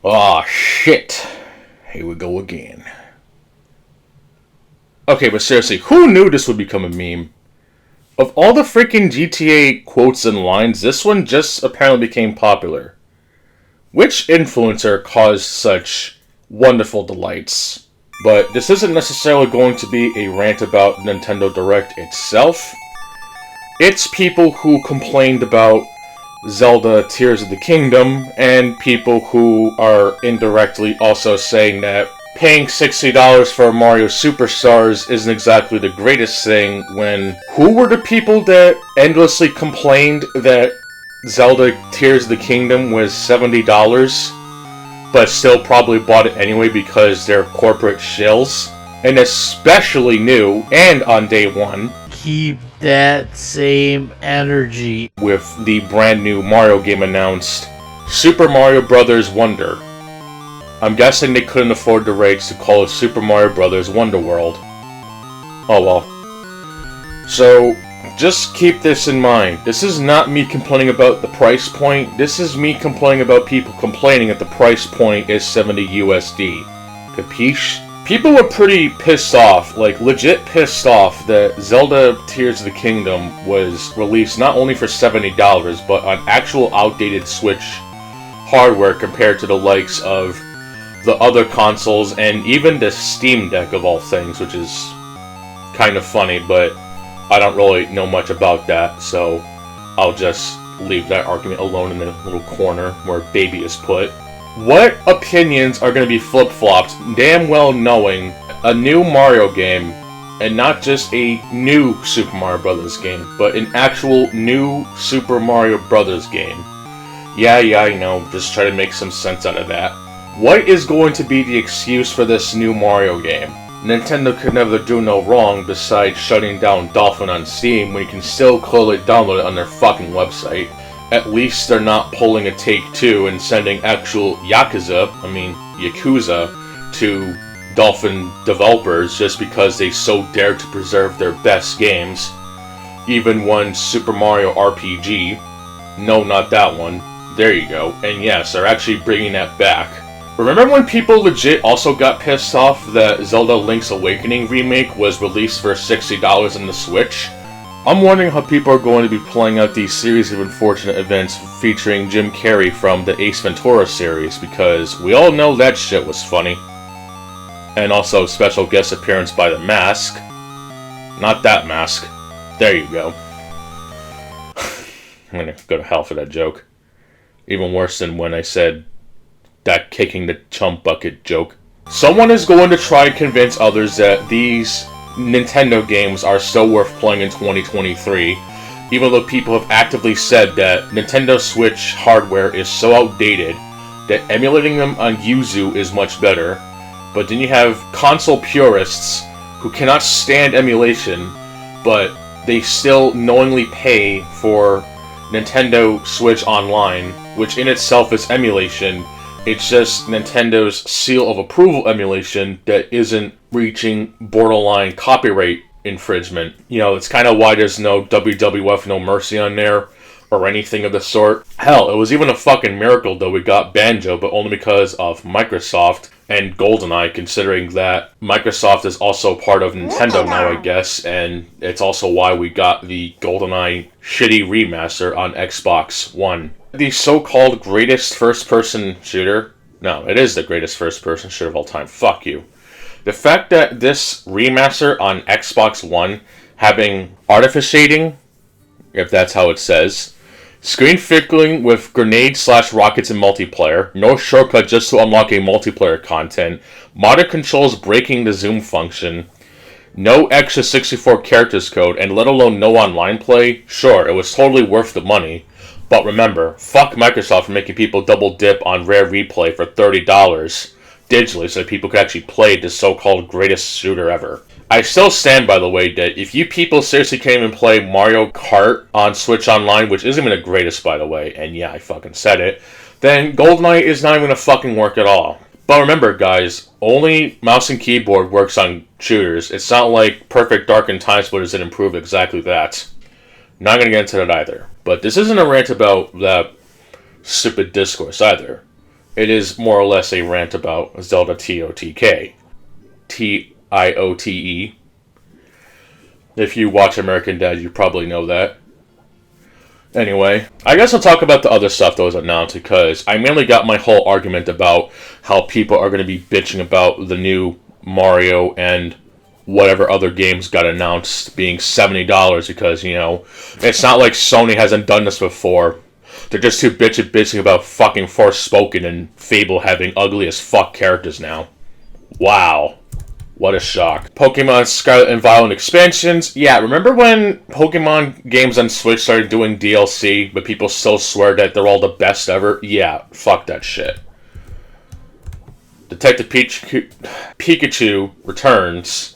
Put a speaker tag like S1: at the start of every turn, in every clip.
S1: Aw, shit. Here we go again. Okay, but seriously, who knew this would become a meme? Of all the freaking GTA quotes and lines, this one just apparently became popular. Which influencer caused such wonderful delights? But this isn't necessarily going to be a rant about Nintendo Direct itself. It's people who complained about Zelda Tears of the Kingdom, and people who are indirectly also saying that paying $60 for Mario Superstars isn't exactly the greatest thing when... Who were the people that endlessly complained that Zelda Tears of the Kingdom was $70, but still probably bought it anyway because they're corporate shills? And especially new, and on day one,
S2: keep that same energy
S1: with the brand new Mario game announced, Super Mario Bros. Wonder. I'm guessing they couldn't afford the rights to call it Super Mario Bros. Wonder World. Oh well. So, just keep this in mind. This is not me complaining about the price point. This is me complaining about people complaining that the price point is 70 USD. Capiche? People were pretty pissed off, like legit pissed off, that Zelda Tears of the Kingdom was released not only for $70, but on actual outdated Switch hardware compared to the likes of the other consoles and even the Steam Deck of all things, which is kind of funny, but I don't really know much about that, so I'll just leave that argument alone in the little corner where baby is put. What opinions are going to be flip-flopped, damn well knowing a new Mario game, and not just a new Super Mario Bros. Game, but an actual new Super Mario Bros. Game. Yeah, I know, just try to make some sense out of that. What is going to be the excuse for this new Mario game? Nintendo could never do no wrong besides shutting down Dolphin on Steam when you can still clearly download it on their fucking website. At least they're not pulling a Take-Two and sending actual Yakuza to Dolphin developers just because they so dare to preserve their best games. Even one Super Mario RPG. No, not that one. There you go. And yes, they're actually bringing that back. Remember when people legit also got pissed off that Zelda Link's Awakening remake was released for $60 on the Switch? I'm wondering how people are going to be playing out these series of unfortunate events featuring Jim Carrey from the Ace Ventura series, because we all know that shit was funny. And also special guest appearance by The Mask. Not that mask. There you go. I'm gonna go to hell for that joke. Even worse than when I said that kicking the chump bucket joke. Someone is going to try and convince others that these Nintendo games are still worth playing in 2023, even though people have actively said that Nintendo Switch hardware is so outdated that emulating them on Yuzu is much better. But then you have console purists who cannot stand emulation, but they still knowingly pay for Nintendo Switch Online, which in itself is emulation. It's just Nintendo's seal of approval emulation that isn't reaching borderline copyright infringement. You know, it's kind of why there's no WWF No Mercy on there, or anything of the sort. Hell, it was even a fucking miracle that we got Banjo, but only because of Microsoft and GoldenEye, considering that Microsoft is also part of Nintendo now, I guess, and it's also why we got the GoldenEye shitty remaster on Xbox One. The so-called greatest first-person shooter? No, it is the greatest first-person shooter of all time. Fuck you. The fact that this remaster on Xbox One having artificiating, if that's how it says, screen flickering with grenades/rockets in multiplayer, no shortcut just to unlock a multiplayer content, modded controls breaking the zoom function, no extra 64 characters code, and let alone no online play, sure, it was totally worth the money. But remember, fuck Microsoft for making people double dip on Rare Replay for $30 digitally so that people could actually play the so-called greatest shooter ever. I still stand by the way that if you people seriously can't even play Mario Kart on Switch Online, which isn't even the greatest by the way, and yeah, I fucking said it, then GoldenEye is not even gonna fucking work at all. But remember guys, only mouse and keyboard works on shooters. It's not like Perfect Dark and Time Splitters that improve exactly that. Not gonna get into that either. But this isn't a rant about that stupid discourse either. it is more or less a rant about Zelda TOTK. TIOTE. If you watch American Dad, you probably know that. Anyway, I guess I'll talk about the other stuff that was announced, because I mainly got my whole argument about how people are going to be bitching about the new Mario and whatever other games got announced being $70, because, you know, it's not like Sony hasn't done this before. They're just too bitching about fucking Forspoken and Fable having ugly as fuck characters now. Wow. What a shock. Pokemon Scarlet and Violet expansions. Yeah, remember when Pokemon games on Switch started doing DLC, but people still swear that they're all the best ever? Yeah, fuck that shit. Detective Pikachu returns.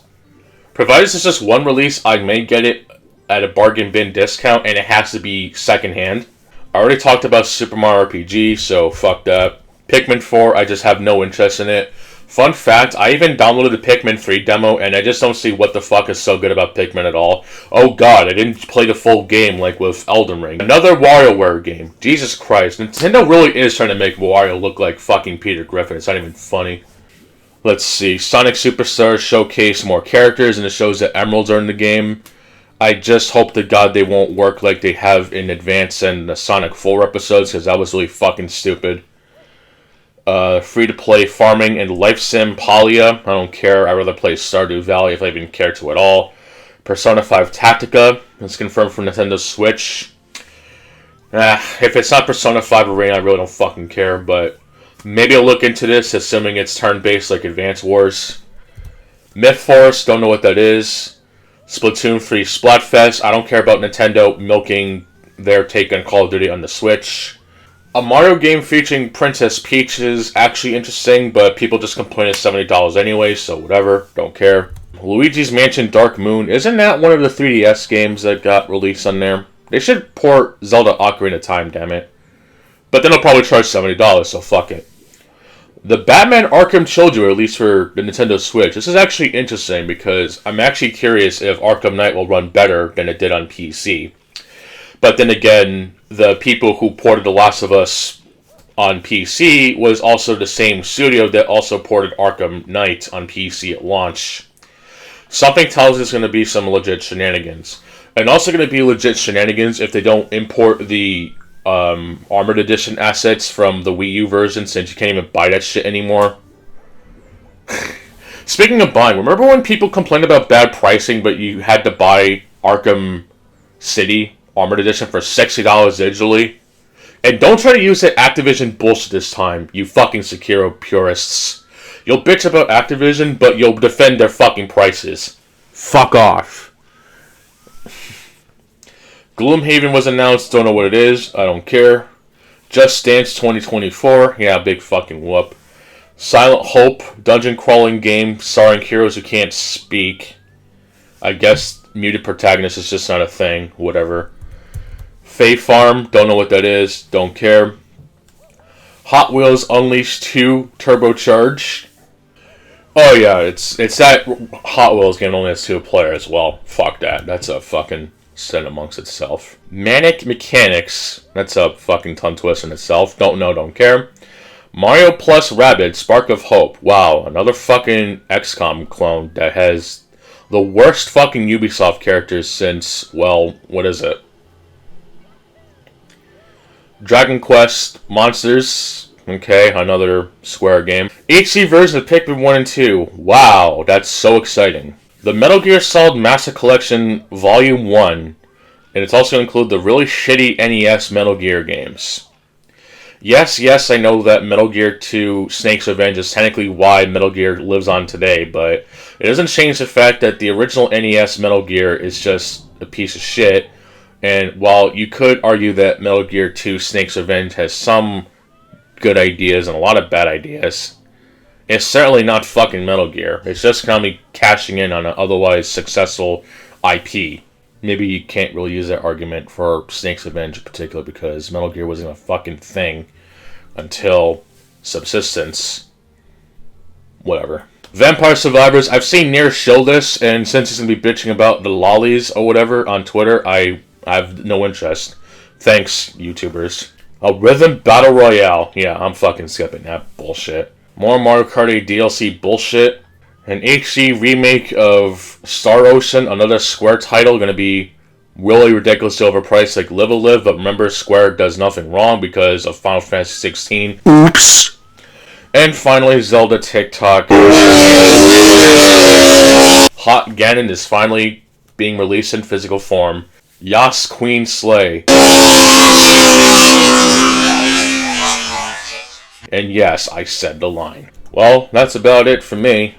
S1: Provided it's just one release, I may get it at a bargain bin discount, and it has to be secondhand. I already talked about Super Mario RPG, so fuck that. Pikmin 4, I just have no interest in it. Fun fact, I even downloaded the Pikmin 3 demo, and I just don't see what the fuck is so good about Pikmin at all. Oh god, I didn't play the full game like with Elden Ring. Another WarioWare game. Jesus Christ, Nintendo really is trying to make Wario look like fucking Peter Griffin. It's not even funny. Let's see, Sonic Superstars showcase more characters, and it shows that emeralds are in the game. I just hope to god they won't work like they have in Advance and the Sonic 4 episodes, because that was really fucking stupid. Free-to-play farming and life sim Palia. I don't care. I'd rather play Stardew Valley if I even care to at all. Persona 5 Tactica. It's confirmed for Nintendo Switch. If it's not Persona 5 Arena, I really don't fucking care, but maybe I'll look into this, assuming it's turn-based like Advance Wars. Myth Force, don't know what that is. Splatoon 3 Splatfest. I don't care about Nintendo milking their take on Call of Duty on the Switch. A Mario game featuring Princess Peach is actually interesting, but people just complain it's $70 anyway, so whatever, don't care. Luigi's Mansion Dark Moon, isn't that one of the 3DS games that got released on there? They should port Zelda Ocarina of Time, damn it. But then they'll probably charge $70, so fuck it. The Batman Arkham Trilogy released for the Nintendo Switch. This is actually interesting because I'm actually curious if Arkham Knight will run better than it did on PC. But then again, the people who ported The Last of Us on PC was also the same studio that also ported Arkham Knight on PC at launch. Something tells us it's going to be some legit shenanigans. And also going to be legit shenanigans if they don't import the Armored Edition assets from the Wii U version, since you can't even buy that shit anymore. Speaking of buying, remember when people complained about bad pricing, but you had to buy Arkham City Armored Edition for $60 digitally? And don't try to use that Activision bullshit this time, you fucking Sekiro purists. You'll bitch about Activision, but you'll defend their fucking prices. Fuck off. Gloomhaven was announced, don't know what it is, I don't care. Just Dance 2024, yeah, big fucking whoop. Silent Hope, dungeon crawling game starring heroes who can't speak. I guess muted protagonist is just not a thing, whatever. Fae Farm, don't know what that is, don't care. Hot Wheels Unleashed 2 Turbocharged. Oh yeah, it's that Hot Wheels game only has 2 players. Well, fuck that. That's a fucking sin amongst itself. Manic Mechanics, that's a fucking tongue twist in itself. Don't know, don't care. Mario plus Rabbids Spark of Hope. Wow, another fucking XCOM clone that has the worst fucking Ubisoft characters since, well, what is it? Dragon Quest Monsters. Okay, another Square game. HD version of Pikmin 1 and 2. Wow, that's so exciting. The Metal Gear Solid Master Collection Volume 1. And it's also going to include the really shitty NES Metal Gear games. Yes, I know that Metal Gear 2 Snake's Revenge is technically why Metal Gear lives on today, but it doesn't change the fact that the original NES Metal Gear is just a piece of shit. And while you could argue that Metal Gear 2 Snake's Revenge has some good ideas and a lot of bad ideas, it's certainly not fucking Metal Gear. It's just kind of cashing in on an otherwise successful IP. Maybe you can't really use that argument for Snake's Revenge in particular because Metal Gear wasn't a fucking thing until Subsistence. Whatever. Vampire Survivors, I've seen Nier show this, and since he's going to be bitching about the lollies or whatever on Twitter, I have no interest. Thanks, YouTubers. A Rhythm Battle Royale. Yeah, I'm fucking skipping that bullshit. More Mario Kart 8 DLC bullshit. An HD remake of Star Ocean, another Square title, gonna be really ridiculously overpriced like Live a Live, but remember, Square does nothing wrong because of Final Fantasy 16. Oops! And finally, Zelda TikTok. Hot Ganon is finally being released in physical form. Yas Queen Slay. And yes, I said the line. Well, that's about it for me.